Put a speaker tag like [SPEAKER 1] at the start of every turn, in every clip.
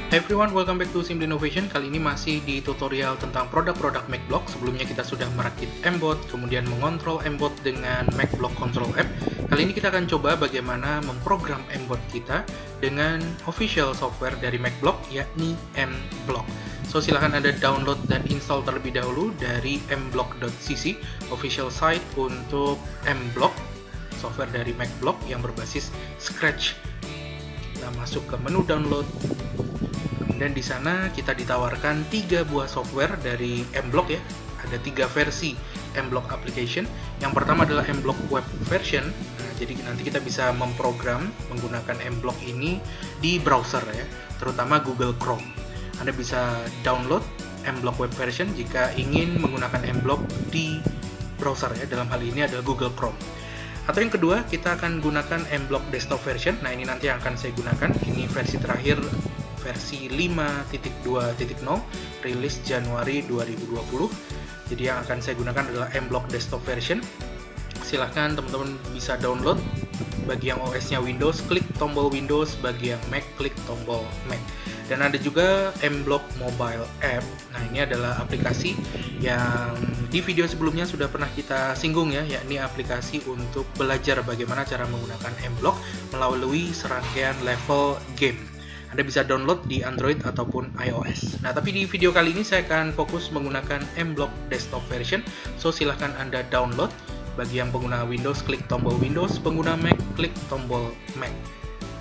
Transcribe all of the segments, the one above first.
[SPEAKER 1] Hey everyone, welcome back to Simple Innovation. Kali ini masih di tutorial tentang produk-produk MacBlock. Sebelumnya kita sudah merakit MBOT, kemudian mengontrol MBOT dengan MacBlock Control App. Kali ini kita akan coba bagaimana memprogram MBOT kita dengan official software dari MacBlock, yakni MBlock. So silahkan Anda download dan install terlebih dahulu dari mblock.cc, official site untuk MBlock, software dari MacBlock yang berbasis Scratch. Kita masuk ke menu download. Dan di sana kita ditawarkan 3 buah software dari MBlock ya. Ada 3 versi MBlock application. Yang pertama adalah MBlock web version. Nah, jadi nanti kita bisa memprogram menggunakan MBlock ini di browser ya, terutama Google Chrome. Anda bisa download MBlock web version jika ingin menggunakan MBlock di browser ya. Dalam hal ini adalah Google Chrome. Atau yang kedua, kita akan gunakan MBlock desktop version. Nah, ini nanti yang akan saya gunakan. Ini versi terakhir, versi 5.2.0, rilis Januari 2020. Jadi yang akan saya gunakan adalah MBlock desktop version. Silahkan teman-teman bisa download. Bagi yang OS-nya Windows, klik tombol Windows. Bagi yang Mac, klik tombol Mac. Dan ada juga MBlock mobile app. Nah, ini adalah aplikasi yang di video sebelumnya sudah pernah kita singgung ya, yakni aplikasi untuk belajar bagaimana cara menggunakan MBlock melalui serangkaian level game. Anda bisa download di Android ataupun iOS. Nah, tapi di video kali ini saya akan fokus menggunakan MBlock desktop version. So, silahkan Anda download. Bagi yang pengguna Windows, klik tombol Windows. Pengguna Mac, klik tombol Mac.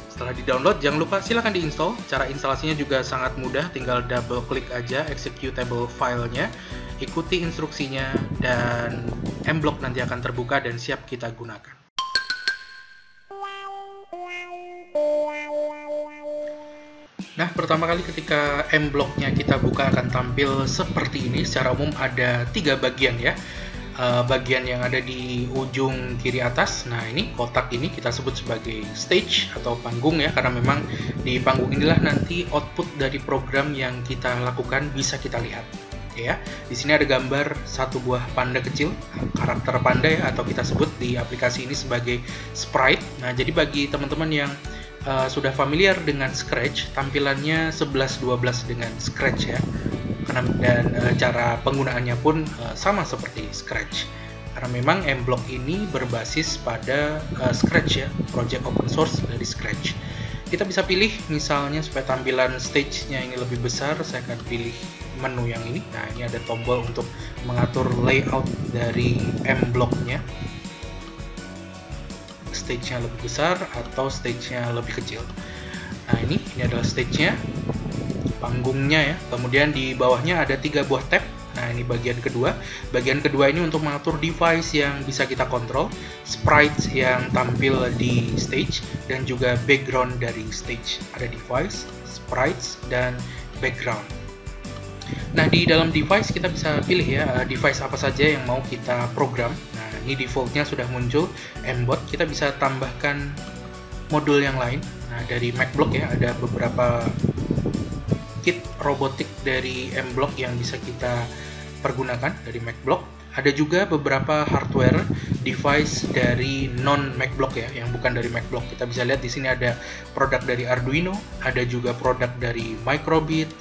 [SPEAKER 1] Setelah di-download, jangan lupa silahkan di-install. Cara instalasinya juga sangat mudah, tinggal double klik aja executable filenya, ikuti instruksinya, dan MBlock nanti akan terbuka dan siap kita gunakan. Nah, pertama kali ketika MBlock-nya kita buka akan tampil seperti ini. Secara umum ada 3 bagian ya. Bagian yang ada di ujung kiri atas, nah ini kotak ini kita sebut sebagai stage atau panggung ya, karena memang di panggung inilah nanti output dari program yang kita lakukan bisa kita lihat ya. Di sini ada gambar satu buah panda kecil, karakter panda ya, atau kita sebut di aplikasi ini sebagai sprite. Nah, jadi bagi teman-teman yang sudah familiar dengan Scratch, tampilannya 11-12 dengan Scratch ya. Dan cara penggunaannya pun sama seperti Scratch, karena memang MBlock ini berbasis pada Scratch ya, project open source dari Scratch. Kita bisa pilih misalnya supaya tampilan stage-nya ini lebih besar, saya akan pilih menu yang ini. Nah, ini ada tombol untuk mengatur layout dari MBlock-nya, stage-nya lebih besar atau stage-nya lebih kecil. Nah, ini adalah stage-nya, panggungnya ya. Kemudian di bawahnya ada 3 buah tab. Nah, ini bagian kedua. Bagian kedua ini untuk mengatur device yang bisa kita kontrol, sprites yang tampil di stage, dan juga background dari stage. Ada device, sprites, dan background. Nah, di dalam device kita bisa pilih ya, device apa saja yang mau kita program. Nah, ini defaultnya sudah muncul MBOT. Kita bisa tambahkan modul yang lain. Nah, dari MacBlock ya, ada beberapa kit robotik dari MBlock yang bisa kita pergunakan dari MacBlock. Ada juga beberapa hardware device dari non MacBlock ya, yang bukan dari MacBlock. Kita bisa lihat di sini ada produk dari Arduino, ada juga produk dari Microbit,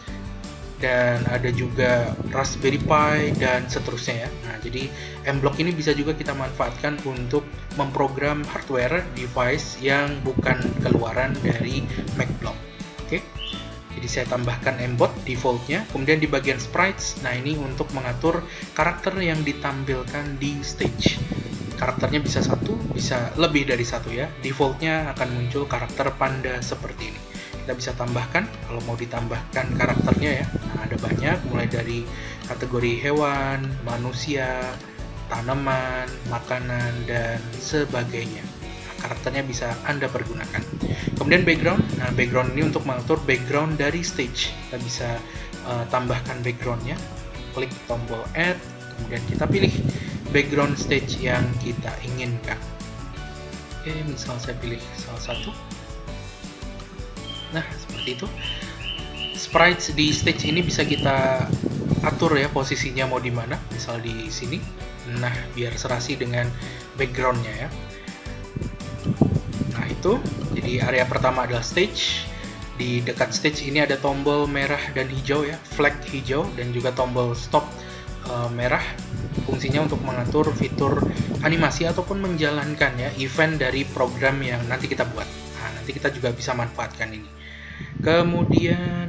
[SPEAKER 1] dan ada juga Raspberry Pi dan seterusnya ya. Nah, jadi MBlock ini bisa juga kita manfaatkan untuk memprogram hardware device yang bukan keluaran dari MacBlock. Oke. Jadi saya tambahkan MBOT defaultnya, kemudian di bagian sprites, nah ini untuk mengatur karakter yang ditampilkan di stage. Karakternya bisa satu, bisa lebih dari satu ya. Defaultnya akan muncul karakter panda seperti ini. Kita bisa tambahkan, kalau mau ditambahkan karakternya ya. Nah, ada banyak, mulai dari kategori hewan, manusia, tanaman, makanan, dan sebagainya. Karakternya bisa Anda pergunakan. Kemudian background, nah background ini untuk mengatur background dari stage. Kita bisa tambahkan backgroundnya, klik tombol add, kemudian kita pilih background stage yang kita inginkan. Oke, misal saya pilih salah satu. Nah, seperti itu. Sprites di stage ini bisa kita atur ya, posisinya mau di mana, misal di sini. Nah, biar serasi dengan backgroundnya ya. Nah, itu jadi area pertama adalah stage, Di dekat stage ini ada tombol merah dan hijau ya, flag hijau, dan juga tombol stop merah. Fungsinya untuk mengatur fitur animasi ataupun menjalankan ya event dari program yang nanti kita buat. Nah, nanti kita juga bisa manfaatkan ini. Kemudian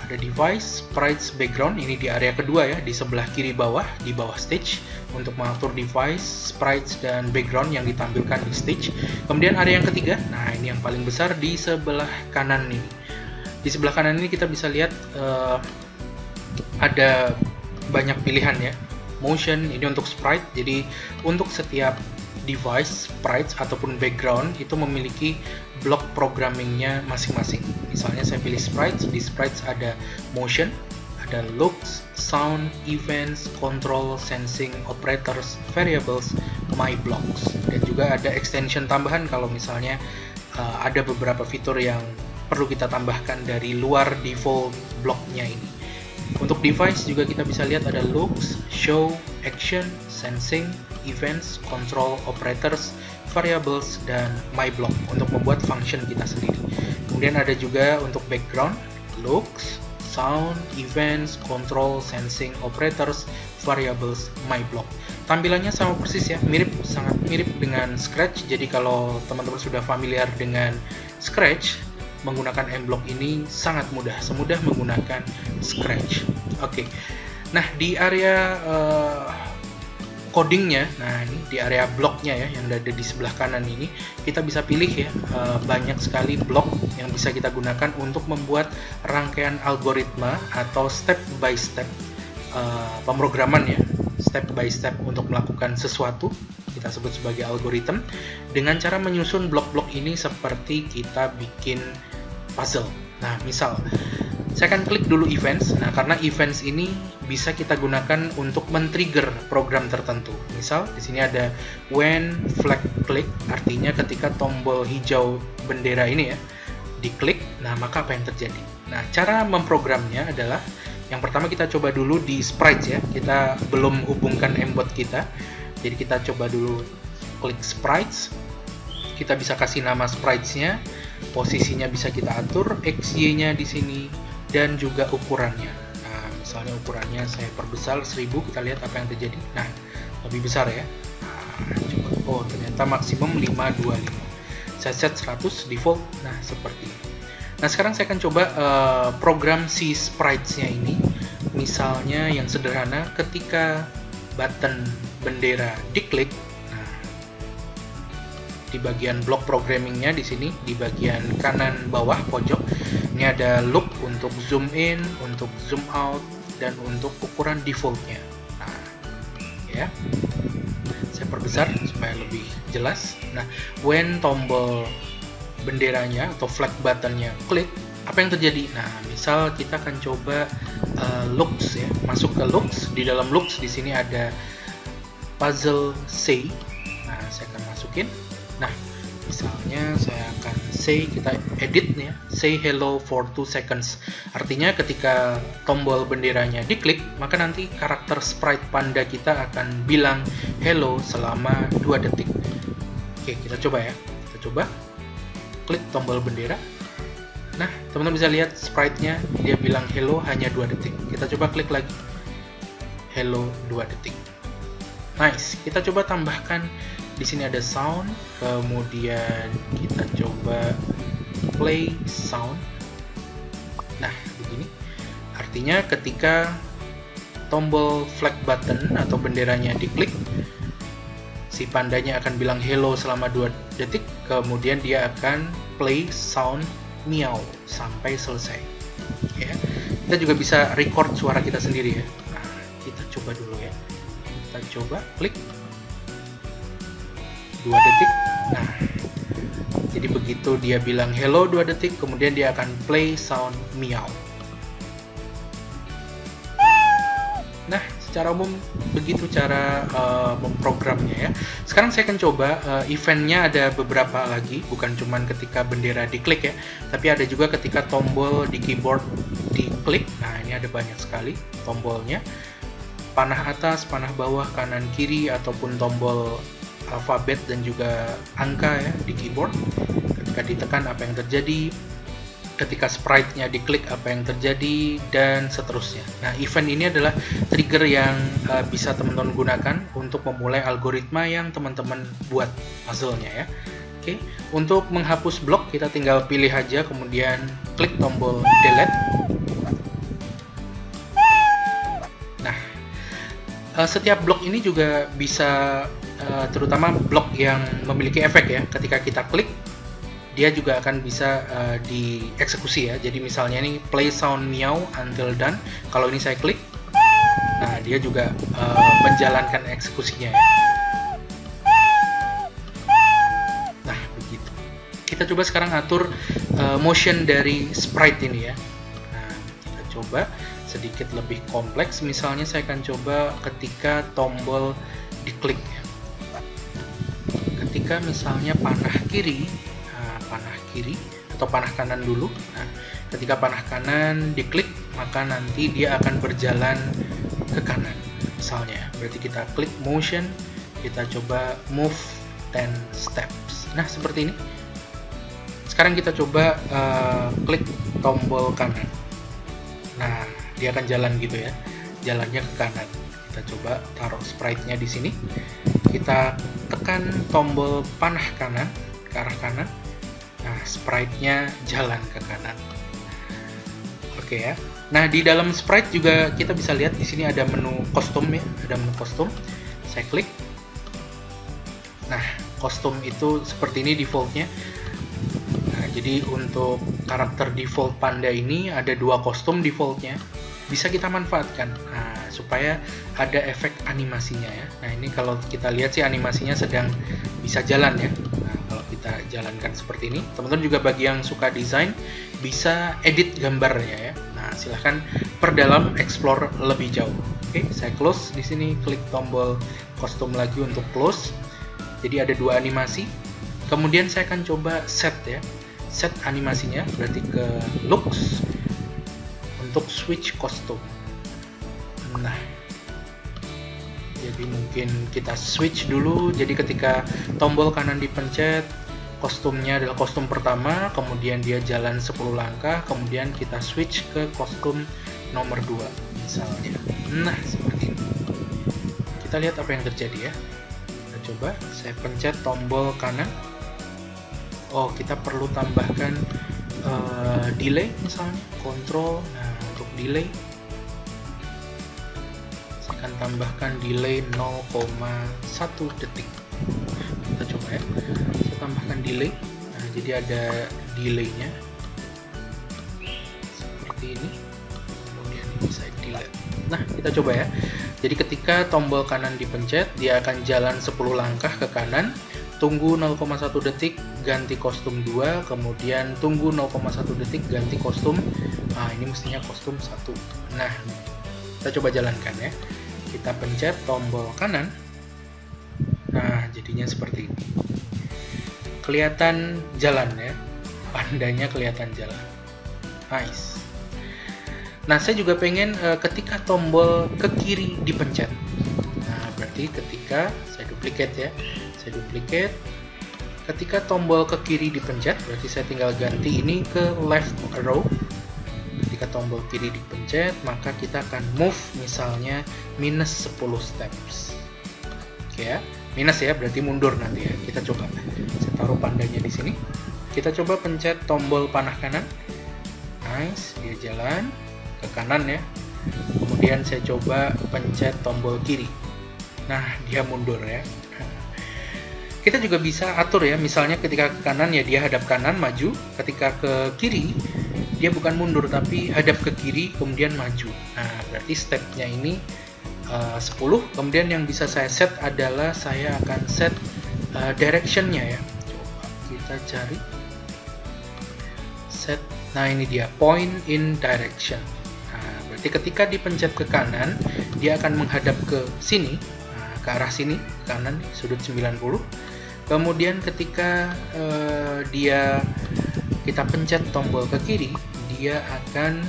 [SPEAKER 1] ada device, sprites, background. Ini di area kedua ya, di sebelah kiri bawah, di bawah stage, untuk mengatur device, sprites, dan background yang ditampilkan di stage. Kemudian area yang ketiga, nah ini yang paling besar di sebelah kanan ini. Di sebelah kanan ini kita bisa lihat ada banyak pilihan ya. Motion ini untuk sprite, jadi untuk setiap device, sprites, ataupun background itu memiliki blok programmingnya masing-masing. Misalnya saya pilih sprites, di sprites ada motion, ada looks, sound, events, control, sensing, operators, variables, my blocks, dan juga ada extension tambahan kalau misalnya ada beberapa fitur yang perlu kita tambahkan dari luar default bloknya ini. Untuk device juga kita bisa lihat ada looks, show, action, sensing, events, control, operators, variables, dan my block untuk membuat function kita sendiri. Kemudian ada juga untuk background, looks, sound, events, control, sensing, operators, variables, my block. Tampilannya sama persis ya, sangat mirip dengan Scratch. Jadi kalau teman-teman sudah familiar dengan Scratch, menggunakan M-Block ini sangat mudah, semudah menggunakan Scratch. Oke. Nah, di area codingnya, nah ini di area bloknya ya, yang ada di sebelah kanan ini, kita bisa pilih ya, banyak sekali blok yang bisa kita gunakan untuk membuat rangkaian algoritma atau step by step pemrograman ya, step by step untuk melakukan sesuatu, kita sebut sebagai algoritma, dengan cara menyusun blok-blok ini seperti kita bikin puzzle. Nah, misal saya akan klik dulu events. Nah, karena events ini bisa kita gunakan untuk men-trigger program tertentu. Misal di sini ada when flag click, artinya ketika tombol hijau bendera ini ya diklik, nah maka apa yang terjadi? Nah, cara memprogramnya adalah yang pertama kita coba dulu di sprites ya. Kita belum hubungkan embot kita. Jadi kita coba dulu klik sprites. Kita bisa kasih nama spritesnya, posisinya bisa kita atur, XY-nya di sini, dan juga ukurannya. Nah, misalnya ukurannya saya perbesar 1000, kita lihat apa yang terjadi. Nah, lebih besar ya. Nah, coba. Oh, ternyata maksimum 525. Saya set 100 default. Nah, seperti ini. Nah, sekarang saya akan coba program si spritesnya ini. Misalnya yang sederhana, ketika button bendera diklik, di bagian blok programmingnya di sini di bagian kanan bawah pojok ini ada loop untuk zoom in, untuk zoom out, dan untuk ukuran defaultnya. Nah, ya, saya perbesar supaya lebih jelas. Nah, when tombol benderanya atau flag buttonnya klik, apa yang terjadi? Nah, misal kita akan coba looks ya, masuk ke looks. Di dalam looks di sini ada puzzle say. Nah, saya akan masukin. Nah, misalnya saya akan say, kita edit ya, say hello for 2 seconds. Artinya ketika tombol benderanya diklik, maka nanti karakter sprite panda kita akan bilang hello selama 2 detik. Oke, kita coba ya. Kita coba klik tombol bendera. Nah, teman-teman bisa lihat sprite-nya, dia bilang hello hanya 2 detik. Kita coba klik lagi. Hello 2 detik. Nice. Kita coba tambahkan di sini ada sound, kemudian kita coba play sound. Nah, begini. Artinya ketika tombol flag button atau benderanya diklik, si pandanya akan bilang hello selama 2 detik, kemudian dia akan play sound meow sampai selesai. Ya. Kita juga bisa record suara kita sendiri ya. Nah, kita coba dulu ya. Kita coba klik 2 detik. Nah, jadi begitu dia bilang hello 2 detik, kemudian dia akan play sound meow. Nah, secara umum begitu cara memprogramnya ya. Sekarang saya akan coba eventnya ada beberapa lagi, bukan cuma ketika bendera diklik ya, tapi ada juga ketika tombol di keyboard diklik. Nah, ini ada banyak sekali tombolnya. Panah atas, panah bawah, kanan kiri, ataupun tombol alfabet dan juga angka ya di keyboard. Ketika ditekan apa yang terjadi? ketika sprite-nya diklik apa yang terjadi, dan seterusnya. Nah, event ini adalah trigger yang bisa teman-teman gunakan untuk memulai algoritma yang teman-teman buat puzzle-nya ya. Oke, untuk menghapus blok kita tinggal pilih aja, kemudian klik tombol delete. Nah, setiap blok ini juga bisa, terutama blok yang memiliki efek ya, ketika kita klik dia juga akan bisa dieksekusi ya. Jadi misalnya ini play sound meow until done. Kalau ini saya klik, nah dia juga menjalankan eksekusinya ya. Nah begitu. Kita coba sekarang atur motion dari sprite ini ya. Nah kita coba sedikit lebih kompleks. Misalnya saya akan coba ketika tombol diklik. Ketika misalnya panah kiri atau panah kanan dulu. Nah, ketika panah kanan diklik, maka nanti dia akan berjalan ke kanan. Misalnya, berarti kita klik motion, kita coba move 10 steps. Nah, seperti ini. Sekarang kita coba klik tombol kanan. Nah, dia akan jalan gitu ya. Jalannya ke kanan. Kita coba taruh sprite-nya di sini. Kita tekan tombol panah kanan ke arah kanan. Nah, sprite-nya jalan ke kanan. Oke ya. Nah, di dalam sprite juga kita bisa lihat di sini ada menu kostum ya, ada menu kostum. Saya klik. Nah, kostum itu seperti ini default-nya. Nah, jadi untuk karakter default panda ini ada 2 kostum default-nya. Bisa kita manfaatkan. Nah, supaya ada efek animasinya ya. Nah, ini kalau kita lihat sih animasinya sedang bisa jalan ya. Kita jalankan seperti ini. Teman-teman juga bagi yang suka desain bisa edit gambarnya ya. Nah, silahkan perdalam, explore lebih jauh. Oke, saya close di sini, klik tombol kostum lagi untuk close. Jadi ada 2 animasi. Kemudian saya akan coba set ya. Set animasinya berarti ke looks untuk switch kostum. Nah, jadi mungkin kita switch dulu. Jadi ketika tombol kanan dipencet, kostumnya adalah kostum pertama, kemudian dia jalan 10 langkah, kemudian kita switch ke kostum nomor 2 misalnya. Nah, seperti ini. Kita lihat apa yang terjadi ya. Kita coba, saya pencet tombol kanan. Oh, kita perlu tambahkan delay misalnya, control. Nah, untuk delay saya akan tambahkan delay 0,1 detik. Kita coba ya. Saya tambahkan delay. Nah, jadi ada delaynya seperti ini. Kemudian ini saya delete. Nah, kita coba ya. Jadi ketika tombol kanan dipencet, dia akan jalan 10 langkah ke kanan. Tunggu 0,1 detik, ganti kostum 2, kemudian tunggu 0,1 detik, ganti kostum. Nah, ini mestinya kostum 1. Nah, kita coba jalankan ya. Kita pencet tombol kanan. Nah, jadinya seperti ini. Kelihatan jalan ya. Pandanya kelihatan jalan. Nice. Nah, saya juga pengen ketika tombol ke kiri dipencet. Nah, berarti ketika saya duplicate ya. Saya duplicate. Ketika tombol ke kiri dipencet, berarti saya tinggal ganti ini ke left arrow. Ketika tombol kiri dipencet, maka kita akan move misalnya minus 10 steps. Oke ya, minus ya, berarti mundur nanti ya. Kita coba. Saya taruh pandanya di sini. Kita coba pencet tombol panah kanan. Nice, dia jalan ke kanan ya. Kemudian saya coba pencet tombol kiri. Nah, dia mundur ya. Kita juga bisa atur ya, misalnya ketika ke kanan ya dia hadap kanan maju, ketika ke kiri dia bukan mundur tapi hadap ke kiri kemudian maju. Nah, berarti stepnya ini 10. Kemudian yang bisa saya set adalah saya akan set directionnya ya. Coba kita cari set. Nah, ini dia point in direction. Nah, berarti ketika dipencet ke kanan dia akan menghadap ke sini, nah, ke arah sini, kanan sudut 90. Kemudian ketika kita pencet tombol ke kiri, dia akan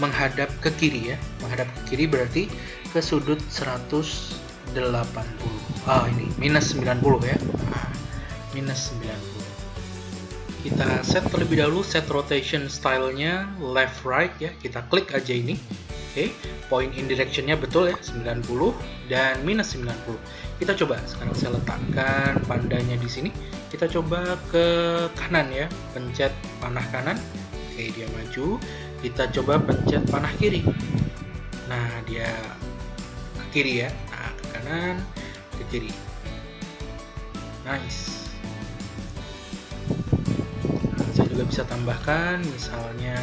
[SPEAKER 1] menghadap ke kiri ya. Menghadap ke kiri berarti ke sudut 180. Ah, ini minus 90 ya. Minus 90. Kita set terlebih dahulu set rotation stylenya left right ya. Kita klik aja ini. Oke, point in directionnya betul ya, 90 dan minus 90. Kita coba, sekarang saya letakkan pandanya di sini. Kita coba ke kanan ya, pencet panah kanan. Oke, dia maju. Kita coba pencet panah kiri. Nah, dia ke kiri ya. Nah, ke kanan, ke kiri. Nice. Nah, saya juga bisa tambahkan, misalnya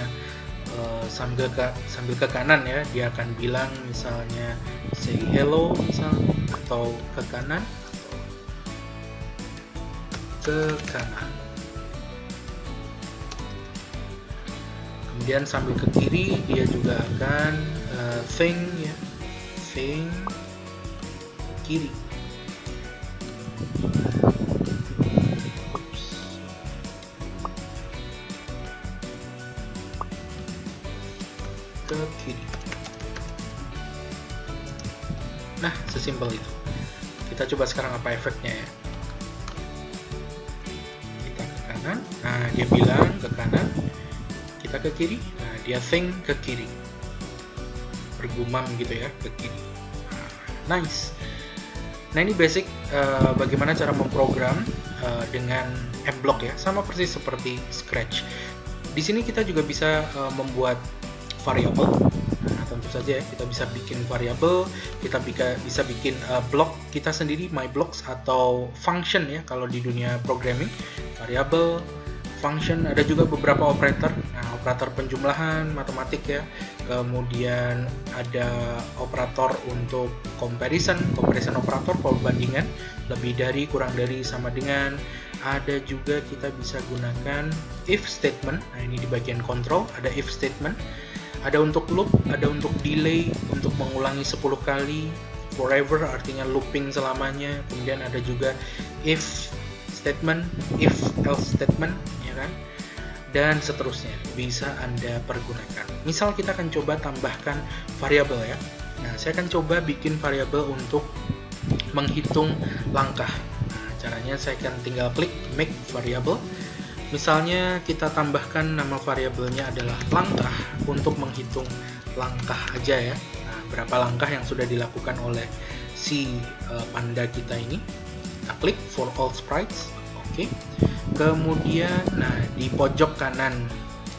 [SPEAKER 1] sambil ke kanan ya, dia akan bilang misalnya say hello misalnya, atau ke kanan, ke kanan. Kemudian sambil ke kiri dia juga akan think ya, think ke kiri. Ke kiri. Nah, sesimpel itu. Kita coba sekarang apa efeknya ya. Kita ke kanan, nah dia bilang ke kanan. Kita ke kiri, nah dia think ke kiri. Bergumam gitu ya, ke kiri. Nah, nice. Nah, ini basic bagaimana cara memprogram dengan M-Block ya, sama persis seperti Scratch. Di sini kita juga bisa membuat variabel. Nah, tentu saja ya, kita bisa bikin variabel, kita bisa bikin blok kita sendiri, my blocks, atau function ya kalau di dunia programming. Variabel, function, ada juga beberapa operator. Nah, operator penjumlahan, matematik ya. Kemudian ada operator untuk comparison operator, perbandingan, lebih dari, kurang dari, sama dengan. Ada juga kita bisa gunakan if statement. Nah, ini di bagian control ada if statement. Ada untuk loop, ada untuk delay, untuk mengulangi 10 kali, forever artinya looping selamanya. Kemudian ada juga if statement, if else statement, ya kan? Dan seterusnya bisa Anda pergunakan. Misal kita akan coba tambahkan variabel ya. Nah, saya akan coba bikin variabel untuk menghitung langkah. Nah, caranya saya akan tinggal klik make variable. Misalnya kita tambahkan nama variabelnya adalah langkah untuk menghitung langkah aja ya. Nah, berapa langkah yang sudah dilakukan oleh si panda kita ini. Kita klik for all sprites. Oke. Kemudian nah di pojok kanan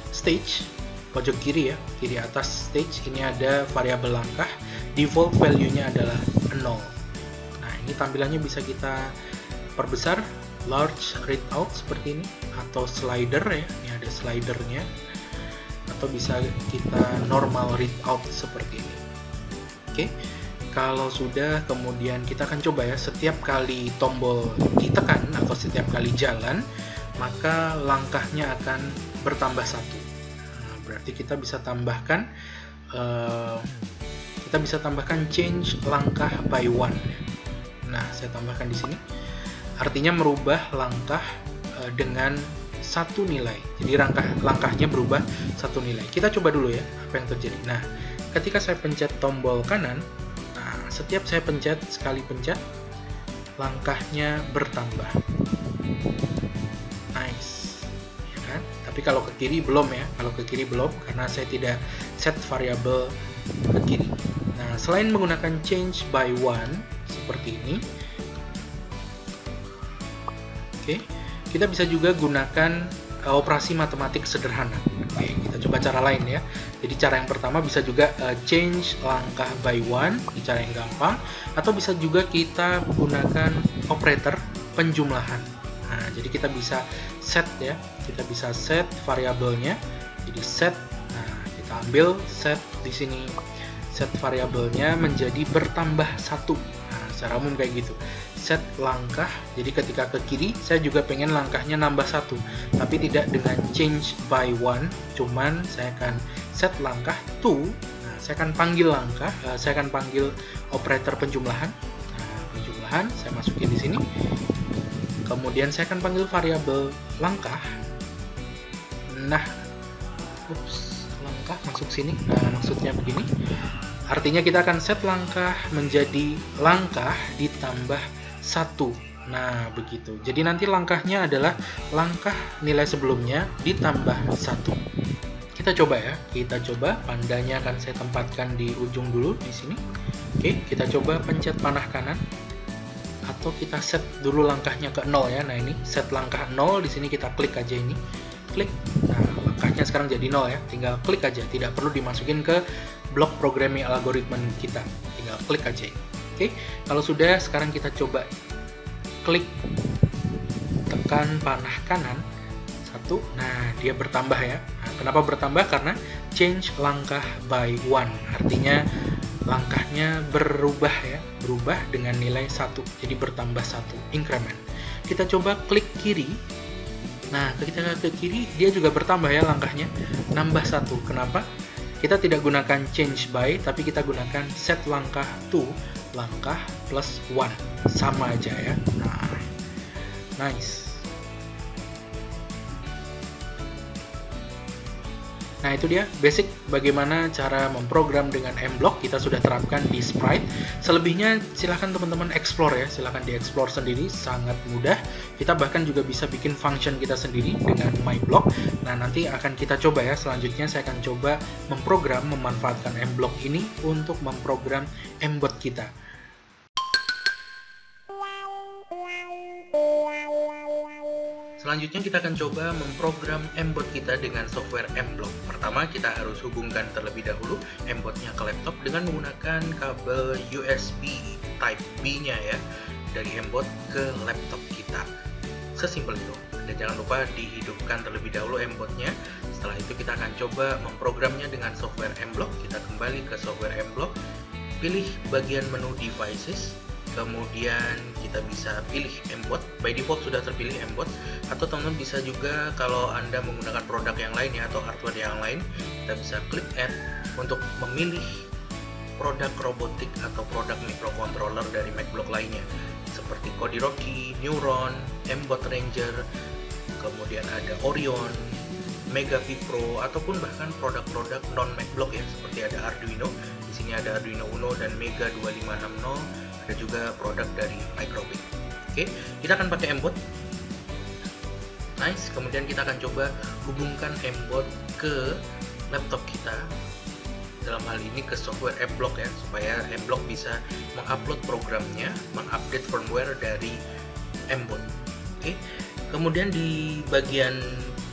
[SPEAKER 1] stage, pojok kiri ya, kiri atas stage ini ada variabel langkah. Default value-nya adalah 0. Nah, ini tampilannya bisa kita perbesar, large readout seperti ini, atau slider ya, ini ada slidernya, atau bisa kita normal readout seperti ini. Oke, kalau sudah, kemudian kita akan coba ya, setiap kali tombol ditekan atau setiap kali jalan, maka langkahnya akan bertambah 1. Nah, berarti kita bisa tambahkan change langkah by 1. Nah, saya tambahkan di sini. Artinya merubah langkah dengan 1 nilai. Jadi langkahnya berubah 1 nilai. Kita coba dulu ya apa yang terjadi. Nah, ketika saya pencet tombol kanan, nah setiap saya sekali pencet, langkahnya bertambah. Nice, ya kan? Tapi kalau ke kiri belum ya. Kalau ke kiri belum karena saya tidak set variabel ke kiri. Nah, selain menggunakan change by 1 seperti ini. Oke, kita bisa juga gunakan operasi matematik sederhana. Oke, kita coba cara lain ya. Jadi cara yang pertama bisa juga change langkah by 1, di cara yang gampang, atau bisa juga kita gunakan operator penjumlahan. Nah, jadi kita bisa set ya, kita bisa set variabelnya. Jadi set, nah kita ambil set di sini, set variabelnya menjadi bertambah 1. Nah, secara umum kayak gitu. Set langkah, jadi ketika ke kiri saya juga pengen langkahnya nambah 1, tapi tidak dengan change by 1, cuman saya akan set langkah to. Nah, saya akan panggil langkah, saya akan panggil operator penjumlahan. Nah, penjumlahan saya masukin di sini. Kemudian saya akan panggil variabel langkah. Nah, langkah masuk sini. Nah, maksudnya begini. Artinya kita akan set langkah menjadi langkah ditambah 1. Nah, begitu. Jadi nanti langkahnya adalah langkah nilai sebelumnya ditambah 1. Kita coba ya. Kita coba, pandanya akan saya tempatkan di ujung dulu di sini. Oke, kita coba pencet panah kanan. Atau kita set dulu langkahnya ke 0 ya. Nah, ini set langkah 0, di sini kita klik aja ini. Klik. Nah, langkahnya sekarang jadi 0 ya. Tinggal klik aja, tidak perlu dimasukin ke blok programming algoritma kita. Tinggal klik aja ini. Oke, kalau sudah, sekarang kita coba klik, tekan panah kanan 1. Nah, dia bertambah ya. Nah, kenapa bertambah? Karena change langkah by 1, artinya langkahnya berubah ya, berubah dengan nilai 1, jadi bertambah 1, increment. Kita coba klik kiri. Nah, ketika ke kiri dia juga bertambah ya langkahnya, nambah 1. Kenapa? Kita tidak gunakan change by, tapi kita gunakan set langkah to, langkah plus 1, sama aja ya. Nah, nice. Nah, itu dia basic bagaimana cara memprogram dengan M-Block. Kita sudah terapkan di Sprite. Selebihnya silahkan teman-teman explore ya, silahkan dieksplor sendiri, sangat mudah. Kita bahkan juga bisa bikin function kita sendiri dengan MyBlock. Nah, nanti akan kita coba ya, selanjutnya saya akan coba memprogram, memanfaatkan M-Block ini untuk memprogram M-Bot kita. Selanjutnya kita akan coba memprogram M-Bot kita dengan software M-Block. Pertama, kita harus hubungkan terlebih dahulu M-Botnya ke laptop dengan menggunakan kabel USB Type B-nya ya, dari M-Bot ke laptop kita. Sesimpel itu. Dan jangan lupa dihidupkan terlebih dahulu M-Botnya. Setelah itu kita akan coba memprogramnya dengan software M-Block. Kita kembali ke software M-Block, pilih bagian menu Devices. Kemudian kita bisa pilih M-Bot, by default sudah terpilih M-Bot, atau teman-teman bisa juga kalau Anda menggunakan produk yang lain ya, atau hardware yang lain, kita bisa klik Add untuk memilih produk robotik atau produk microcontroller dari MacBlock lainnya, seperti Kodiroki, Neuron, M-Bot Ranger, kemudian ada Orion, Mega V Pro, ataupun bahkan produk-produk non MacBlock ya, seperti ada Arduino. Di sini ada Arduino Uno dan Mega 2560. Ada juga produk dari Microbit. Oke, kita akan pakai M-Bot. Nice. Kemudian kita akan coba hubungkan M-Bot ke laptop kita. Dalam hal ini ke software M-Block ya, supaya M-Block bisa mengupload programnya, mengupdate firmware dari M-Bot. Oke. Kemudian di bagian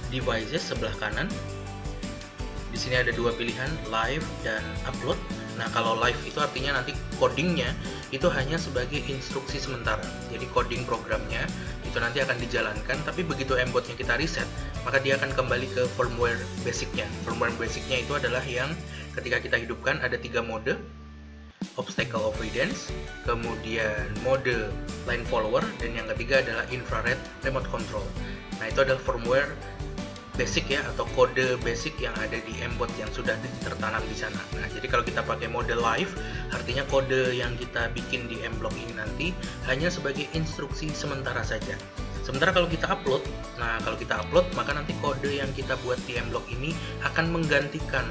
[SPEAKER 1] devices sebelah kanan, di sini ada dua pilihan, live dan upload. Nah, kalau live itu artinya nanti codingnya itu hanya sebagai instruksi sementara. Jadi coding programnya itu nanti akan dijalankan, tapi begitu M-Botnya kita reset, maka dia akan kembali ke firmware basicnya. Firmware basicnya itu adalah yang ketika kita hidupkan ada 3 mode, obstacle avoidance, kemudian mode line follower, dan yang ketiga adalah infrared remote control. Nah, itu adalah firmware basic ya, atau kode basic yang ada di M-Bot yang sudah tertanam di sana. Nah, jadi kalau kita pakai mode live, artinya kode yang kita bikin di M-Block ini nanti hanya sebagai instruksi sementara saja. Sementara kalau kita upload, maka nanti kode yang kita buat di M-Block ini akan menggantikan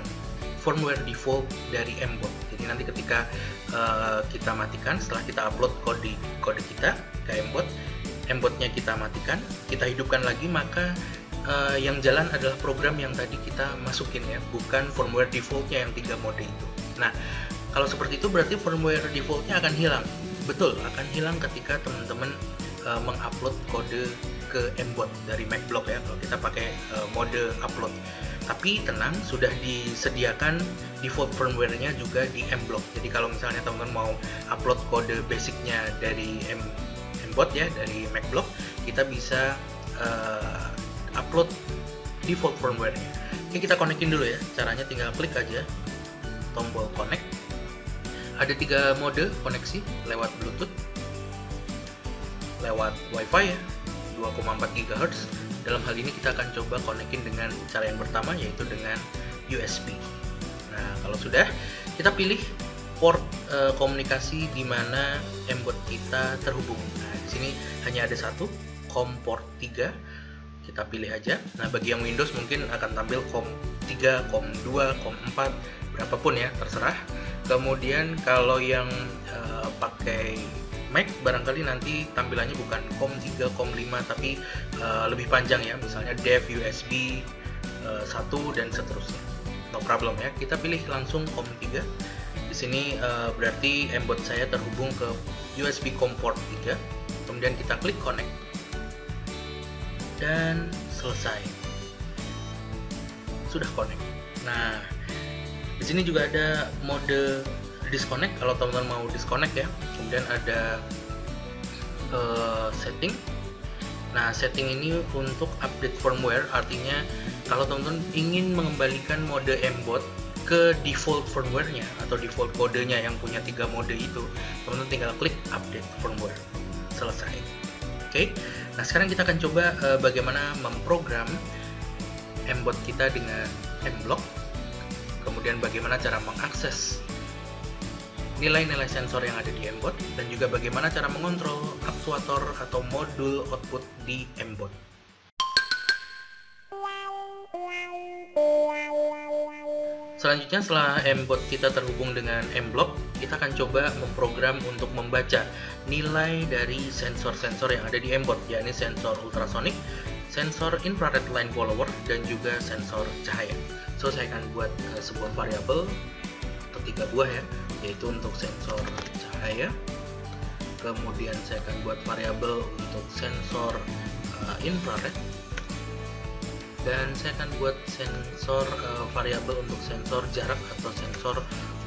[SPEAKER 1] firmware default dari M-Bot. Jadi nanti ketika kita matikan, setelah kita upload kode kita ke M-Bot, M-Botnya kita matikan, kita hidupkan lagi, maka yang jalan adalah program yang tadi kita masukin ya, bukan firmware defaultnya yang 3 mode itu. Nah, kalau seperti itu berarti firmware defaultnya akan hilang. Betul, akan hilang ketika teman-teman mengupload kode ke M-Bot dari MacBlock ya, kalau kita pakai mode upload. Tapi tenang, sudah disediakan default firmware-nya juga di M-Block. Jadi kalau misalnya teman-teman mau upload kode basicnya dari M-Bot ya, dari MacBlock, kita bisa upload default firmware-nya. Oke, kita connectin dulu ya. Caranya tinggal klik aja tombol connect. Ada 3 mode koneksi, lewat Bluetooth, lewat Wi-Fi ya, 2,4 GHz. Dalam hal ini kita akan coba connectin dengan cara yang pertama, yaitu dengan USB. Nah, kalau sudah, kita pilih port komunikasi di mana M-Bot kita terhubung. Nah, di sini hanya ada satu, COM port 3. Kita pilih aja. Nah, bagi yang Windows mungkin akan tampil COM 3, COM 2, COM 4, berapapun ya, terserah. Kemudian kalau yang pakai Mac barangkali nanti tampilannya bukan COM3, COM5 tapi lebih panjang ya, misalnya dev USB 1 dan seterusnya. No problem ya, kita pilih langsung COM3. Di sini berarti M-Bot saya terhubung ke USB COM port 3. Kemudian kita klik connect dan selesai. Sudah connect. Nah, di sini juga ada mode disconnect kalau teman-teman mau disconnect ya. Kemudian ada setting. Nah, setting ini untuk update firmware, artinya kalau teman-teman ingin mengembalikan mode M-Bot ke default firmware-nya atau default kodenya yang punya 3 mode itu, teman-teman tinggal klik update firmware. Selesai. Oke. Nah, sekarang kita akan coba bagaimana memprogram M-Bot kita dengan M-Block. Kemudian bagaimana cara mengakses nilai-nilai sensor yang ada di M-Bot, dan juga bagaimana cara mengontrol aktuator atau modul output di M-Bot. Selanjutnya, setelah M-Bot kita terhubung dengan M-Block, kita akan coba memprogram untuk membaca nilai dari sensor-sensor yang ada di M-Bot, yakni sensor ultrasonic, sensor infrared line follower, dan juga sensor cahaya. So, saya akan buat sebuah variabel atau 3 buah ya, yaitu untuk sensor cahaya. Kemudian saya akan buat variabel untuk sensor infrared, dan saya akan buat sensor variabel untuk sensor jarak atau sensor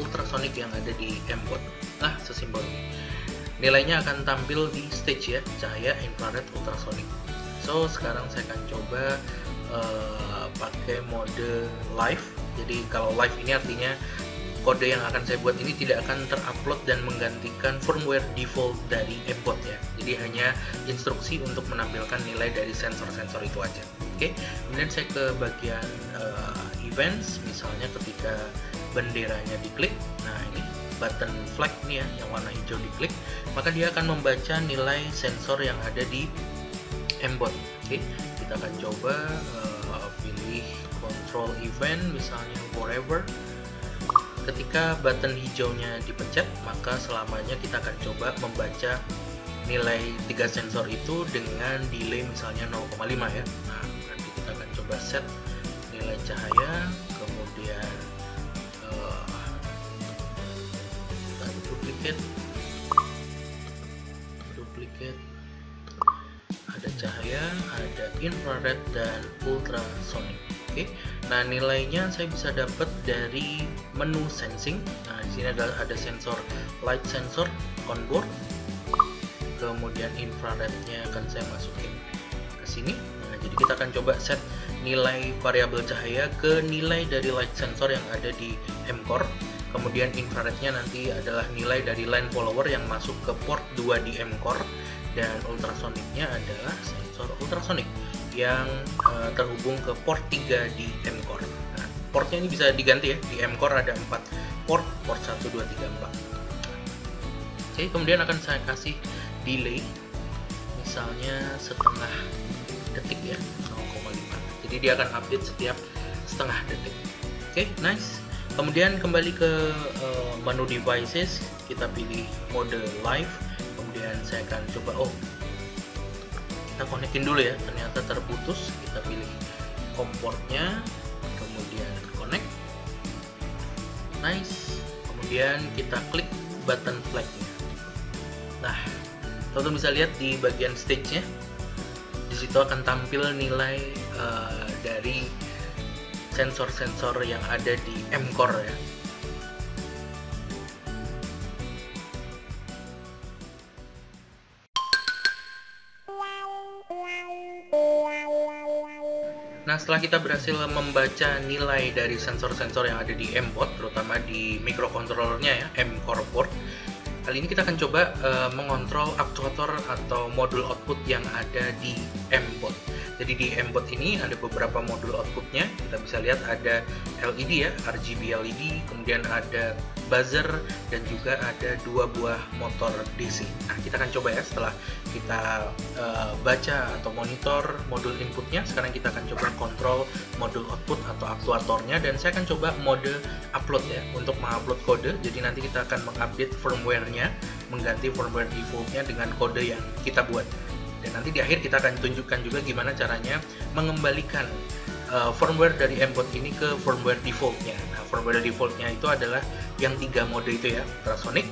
[SPEAKER 1] ultrasonic yang ada di M-Bot. Nah, sesimpel ini. Nilainya akan tampil di stage ya, cahaya, infrared, ultrasonic. So, sekarang saya akan coba pakai mode live. Jadi kalau live ini artinya kode yang akan saya buat ini tidak akan terupload dan menggantikan firmware default dari M-Bot ya. Jadi hanya instruksi untuk menampilkan nilai dari sensor-sensor itu aja. Oke, kemudian saya ke bagian events, misalnya ketika benderanya diklik. Nah, ini button flag nih ya, yang warna hijau diklik, maka dia akan membaca nilai sensor yang ada di M-Bot. Oke, kita akan coba pilih control event, misalnya forever. Ketika button hijaunya dipencet, maka selamanya kita akan coba membaca nilai 3 sensor itu dengan delay misalnya 0,5 ya. Nah, berarti kita akan coba set nilai cahaya, kemudian duplicate, ada cahaya, ada infrared dan ultrasonic. Oke. Nah, nilainya saya bisa dapat dari menu sensing. Nah, di sini ada sensor light sensor on board. Kemudian infrarednya akan saya masukin ke sini. Nah, jadi kita akan coba set nilai variabel cahaya ke nilai dari light sensor yang ada di M-Core. Kemudian infrarednya nanti adalah nilai dari line follower yang masuk ke port 2 di M-Core, dan ultrasonicnya adalah sensor ultrasonic yang terhubung ke port 3 di M-Core. Nah, portnya ini bisa diganti ya, di M-Core ada 4 port 1, 2, 3, 4. Oke, kemudian akan saya kasih delay, misalnya setengah detik ya, 0,5. Jadi dia akan update setiap setengah detik. Oke, nice. Kemudian kembali ke menu devices, kita pilih mode live. Kemudian saya akan coba, kita connectin dulu ya, ternyata terputus. Kita pilih COM portnya, kemudian connect. Nice. Kemudian kita klik button flagnya. Nah, teman-teman bisa lihat di bagian stage-nya, di situ akan tampil nilai dari sensor-sensor yang ada di M-Core ya. Nah, setelah kita berhasil membaca nilai dari sensor-sensor yang ada di M-Bot, terutama di microcontrollernya ya, M-Core port, kali ini kita akan coba mengontrol aktuator atau modul output yang ada di M-Bot. Jadi di M-Bot ini ada beberapa modul outputnya. Kita bisa lihat ada LED ya, RGB LED, kemudian ada buzzer, dan juga ada 2 buah motor DC. Nah, kita akan coba ya, setelah kita baca atau monitor modul inputnya, sekarang kita akan coba kontrol modul output atau aktuatornya, dan saya akan coba mode upload ya, untuk mengupload kode. Jadi nanti kita akan mengupdate firmware-nya mengganti firmware defaultnya dengan kode yang kita buat. Dan nanti di akhir kita akan tunjukkan juga gimana caranya mengembalikan firmware dari M-Bot ini ke firmware defaultnya. Nah, firmware defaultnya itu adalah yang 3 mode itu ya, ultrasonic,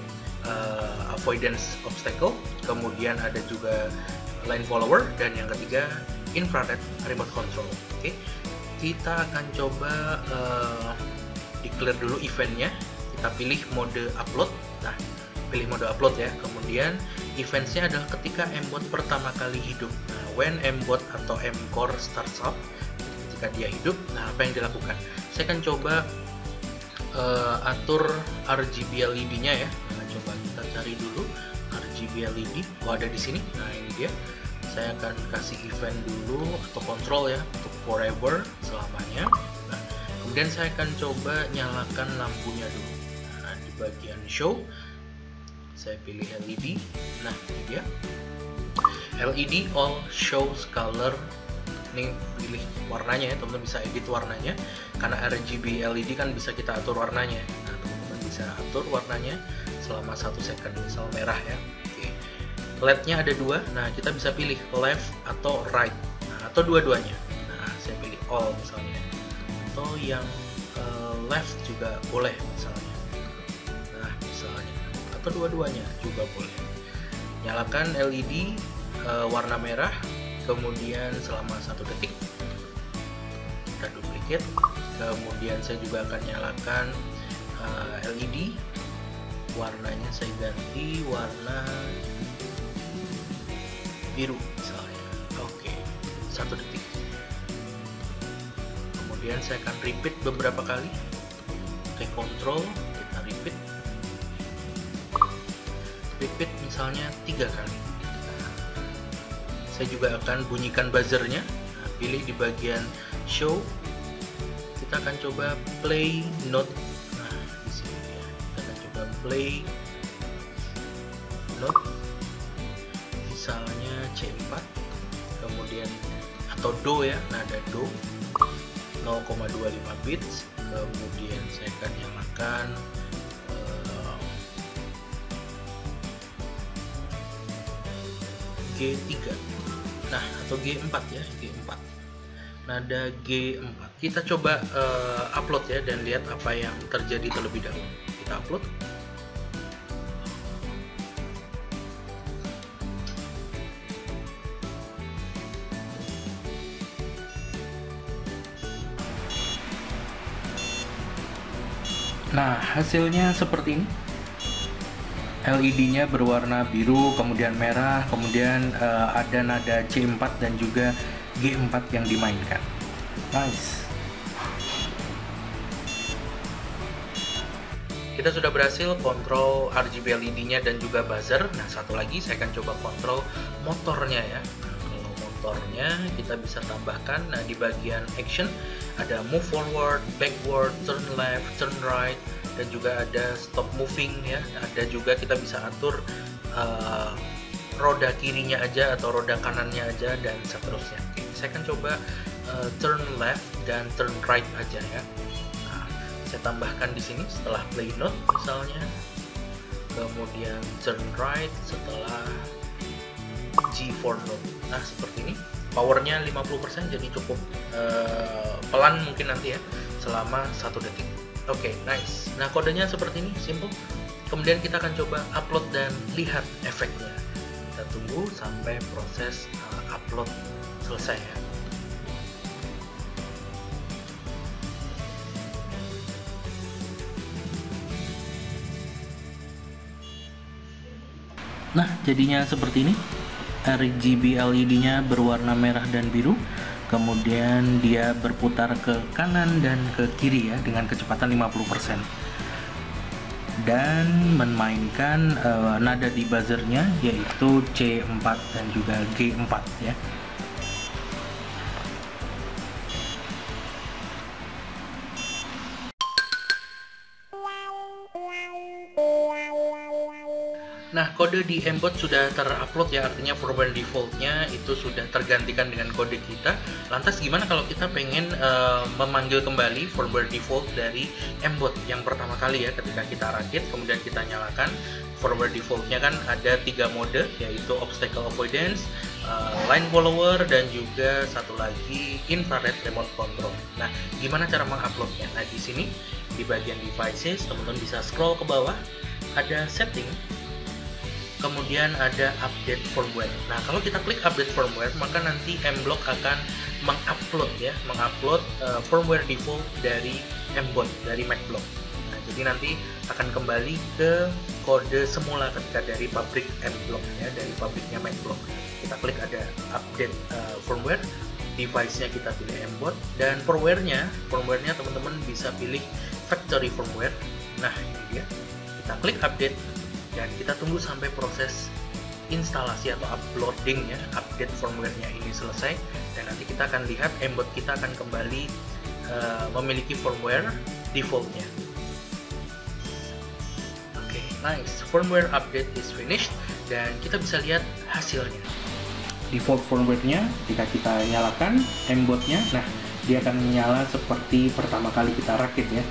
[SPEAKER 1] avoidance obstacle, kemudian ada juga line follower, dan yang ketiga infrared remote control. Oke, kita akan coba declare dulu eventnya. Kita pilih mode upload. Nah, pilih mode upload ya. Kemudian eventsnya adalah ketika M-Bot pertama kali hidup. Nah, when M-Bot atau M-Core starts up, ketika dia hidup, nah apa yang dilakukan? Saya akan coba atur RGB LED-nya ya. Nah, coba kita cari dulu RGB LED. Oh, ada di sini. Nah, ini dia. Saya akan kasih event dulu atau control ya untuk forever, selamanya. Nah, kemudian saya akan coba nyalakan lampunya dulu. Nah, di bagian show saya pilih LED. Nah, ini dia. LED all shows color. Ini pilih warnanya ya, teman-teman bisa edit warnanya. Karena RGB LED kan bisa kita atur warnanya. Nah, teman-teman bisa atur warnanya selama 1 second, misal merah ya. Oke. LED-nya ada 2. Nah, kita bisa pilih left atau right. Nah, atau dua-duanya. Nah, saya pilih all misalnya. Atau yang left juga boleh misalnya. Nah, misalnya. Atau dua-duanya juga boleh. Nyalakan LED warna merah, kemudian selama 1 detik. Kita duplicate. Kemudian saya juga akan nyalakan LED. Warnanya saya ganti warna biru misalnya. Oke, 1 detik. Kemudian saya akan repeat beberapa kali. Oke, control, kita repeat. Repeat misalnya 3 kali. Nah, saya juga akan bunyikan buzzernya. Nah, pilih di bagian show. Kita akan coba play note. Nah, di sini ya. Kita akan coba play note. Misalnya C4, kemudian atau do ya, nada do 0,25 bits. Kemudian saya akan nyalakan G3, nah atau G4 ya, G4, nada G4. Kita coba upload ya dan lihat apa yang terjadi terlebih dahulu. Kita upload. Nah, hasilnya seperti ini. LED-nya berwarna biru, kemudian merah, kemudian ada nada C4 dan juga G4 yang dimainkan. Nice. Kita sudah berhasil kontrol RGB LED-nya dan juga buzzer. Nah, satu lagi saya akan coba kontrol motornya ya. Kalau motornya kita bisa tambahkan, nah di bagian action ada move forward, backward, turn left, turn right, dan juga ada stop moving ya. Ada juga kita bisa atur roda kirinya aja atau roda kanannya aja dan seterusnya. Oke, saya akan coba turn left dan turn right aja ya. Nah, saya tambahkan di sini setelah play note misalnya, kemudian turn right setelah G4 note. Nah, seperti ini. Powernya 50%, jadi cukup pelan mungkin nanti ya, selama 1 detik. Oke, nice. Nah, kodenya seperti ini, simple. Kemudian kita akan coba upload dan lihat efeknya. Kita tunggu sampai proses upload selesai ya. Nah, jadinya seperti ini. RGB LED-nya berwarna merah dan biru. Kemudian dia berputar ke kanan dan ke kiri ya dengan kecepatan 50%. Dan memainkan nada di buzzernya yaitu C4 dan juga G4 ya. Nah, kode di Mbot sudah terupload ya, artinya firmware defaultnya itu sudah tergantikan dengan kode kita. Lantas gimana kalau kita pengen memanggil kembali firmware default dari Mbot yang pertama kali ya, ketika kita rakit kemudian kita nyalakan. Firmware defaultnya kan ada 3 mode, yaitu obstacle avoidance, line follower, dan juga satu lagi infrared remote control. Nah, gimana cara menguploadnya? Nah, di sini di bagian devices teman-teman bisa scroll ke bawah, ada setting, kemudian ada update firmware. Nah, kalau kita klik update firmware, maka nanti Mblock akan mengupload ya, firmware default dari Mbot, dari MacBlock. Nah, jadi nanti akan kembali ke kode semula ketika dari pabrik Mblock ya, dari pabriknya MacBlock. Kita klik ada update firmware, device-nya kita pilih Mbot, dan firmware-nya teman-teman bisa pilih factory firmware. Nah, ini dia. Kita klik update dan kita tunggu sampai proses instalasi atau uploading ya, update firmware-nya ini selesai, dan nanti kita akan lihat Mbot kita akan kembali memiliki firmware default-nya. Oke, nice. Firmware update is finished dan kita bisa lihat hasilnya. Default firmware-nya jika kita nyalakan Mbot-nya, nah dia akan menyala seperti pertama kali kita rakit ya.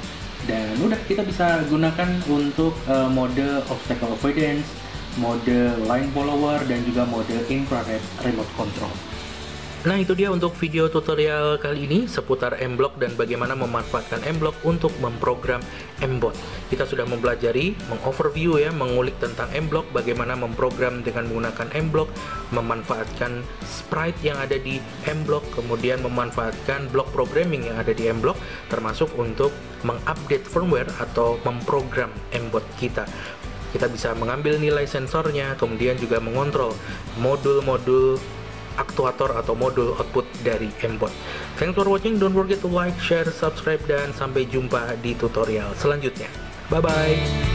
[SPEAKER 1] Dan udah, kita bisa gunakan untuk mode obstacle avoidance, mode line follower, dan juga mode infrared remote control. Nah, itu dia untuk video tutorial kali ini seputar Mblock dan bagaimana memanfaatkan Mblock untuk memprogram Mbot. Kita sudah mempelajari, mengoverview ya, mengulik tentang Mblock, bagaimana memprogram dengan menggunakan Mblock, memanfaatkan sprite yang ada di Mblock, kemudian memanfaatkan block programming yang ada di Mblock, termasuk untuk mengupdate firmware atau memprogram Mbot kita. Kita bisa mengambil nilai sensornya, kemudian juga mengontrol modul-modul aktuator atau modul output dari Mbot. Thanks for watching, don't forget to like, share, subscribe, dan sampai jumpa di tutorial selanjutnya. Bye-bye!